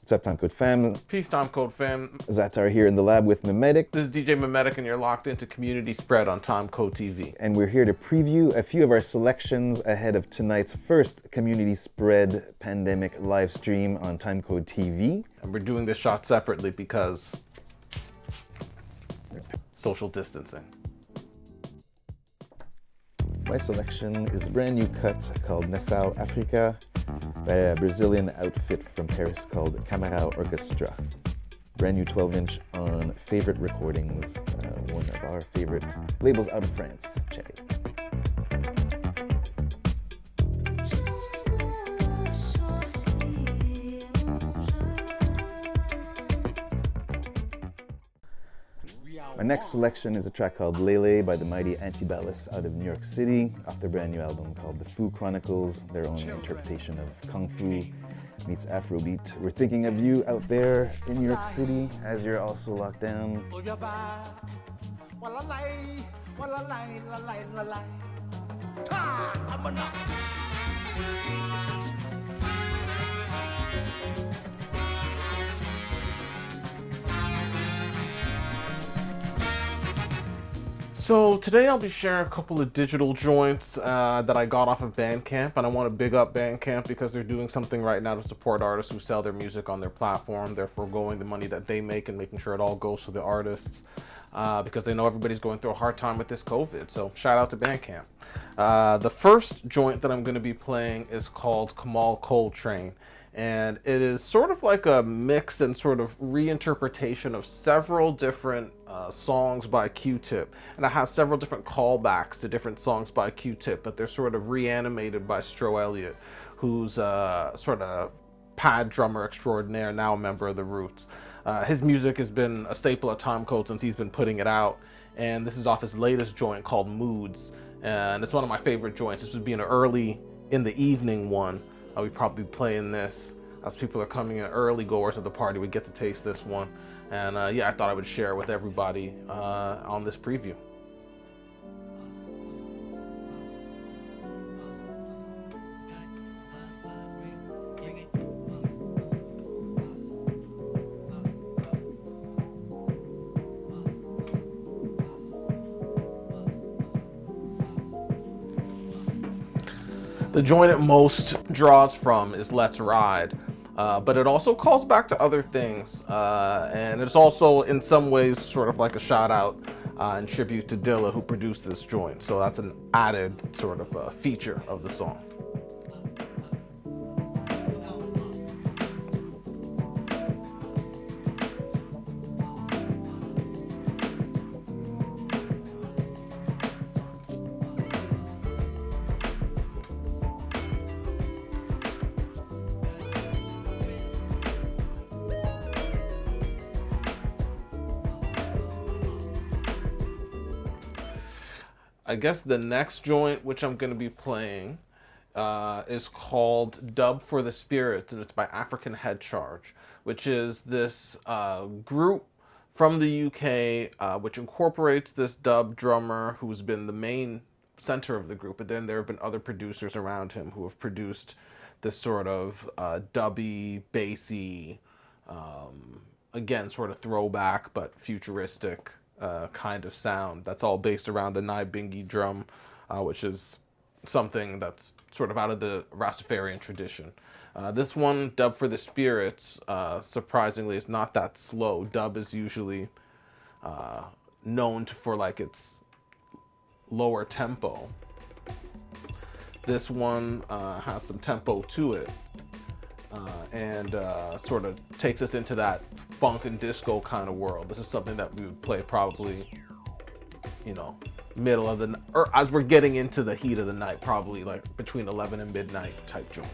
What's up, Timecode fam? Peace, Timecode fam. Zattar here in the lab with Memetic. This is DJ Memetic, and you're locked into Community Spread on Timecode TV. And we're here to preview a few of our selections ahead of tonight's first Community Spread pandemic live stream on Timecode TV. And we're doing this shot separately because social distancing. My selection is a brand new cut called Nassau Africa by a Brazilian outfit from Paris called Camera Orchestra. Brand new 12-inch on Favorite Recordings, one of our favorite labels out of France. Check it. Our next selection is a track called Lele by the mighty Antiballus out of New York City, off their brand new album called The Fu Chronicles, their own interpretation of Kung Fu meets Afrobeat. We're thinking of you out there in New York City as you're also locked down. So today I'll be sharing a couple of digital joints that I got off of Bandcamp, and I want to big up Bandcamp because they're doing something right now to support artists who sell their music on their platform. They're foregoing the money that they make and making sure it all goes to the artists because they know everybody's going through a hard time with this COVID. So shout out to Bandcamp. The first joint that I'm going to be playing is called Kamal Coltrane. And it is sort of like a mix and sort of reinterpretation of several different songs by Q-Tip. And it has several different callbacks to different songs by Q-Tip, but they're sort of reanimated by Stro Elliott, who's sort of pad drummer extraordinaire, now a member of the Roots. His music has been a staple at Timecode since he's been putting it out. And this is off his latest joint called Moods. And it's one of my favorite joints. This would be an early in the evening one. I'll be probably playing this as people are coming in early goers of the party. We get to taste this one. And yeah, I thought I would share it with everybody on this preview. The joint it most draws from is Let's Ride, but it also calls back to other things, and it's also in some ways sort of like a shout out and tribute to Dilla, who produced this joint, so that's an added sort of feature of the song. I guess the next joint which I'm going to be playing is called Dub for the Spirits, and it's by African Head Charge, which is this group from the UK which incorporates this dub drummer who's been the main center of the group, but then there have been other producers around him who have produced this sort of dubby, bassy, again, sort of throwback but futuristic kind of sound that's all based around the Naibingi drum, which is something that's sort of out of the Rastafarian tradition. This one, Dub for the Spirits, surprisingly is not that slow. Dub is usually known for like its lower tempo. This one has some tempo to it and sort of takes us into that funk and disco kind of world. This is something that we would play probably, you know, middle of the night, or as we're getting into the heat of the night, probably like between 11 and midnight type joint.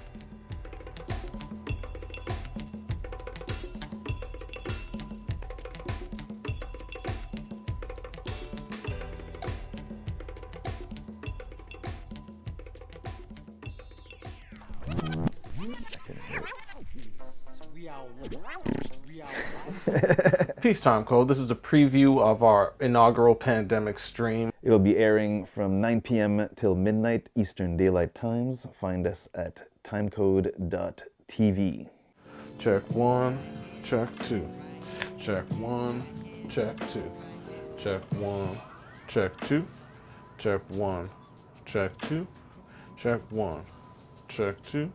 Peace, Timecode. This is a preview of our inaugural pandemic stream. It'll be airing from 9 p.m. till midnight Eastern Daylight Times. Find us at timecode.tv. Check one, check two. Check one, check two. Check one, check two. Check one, check two. Check one, check two.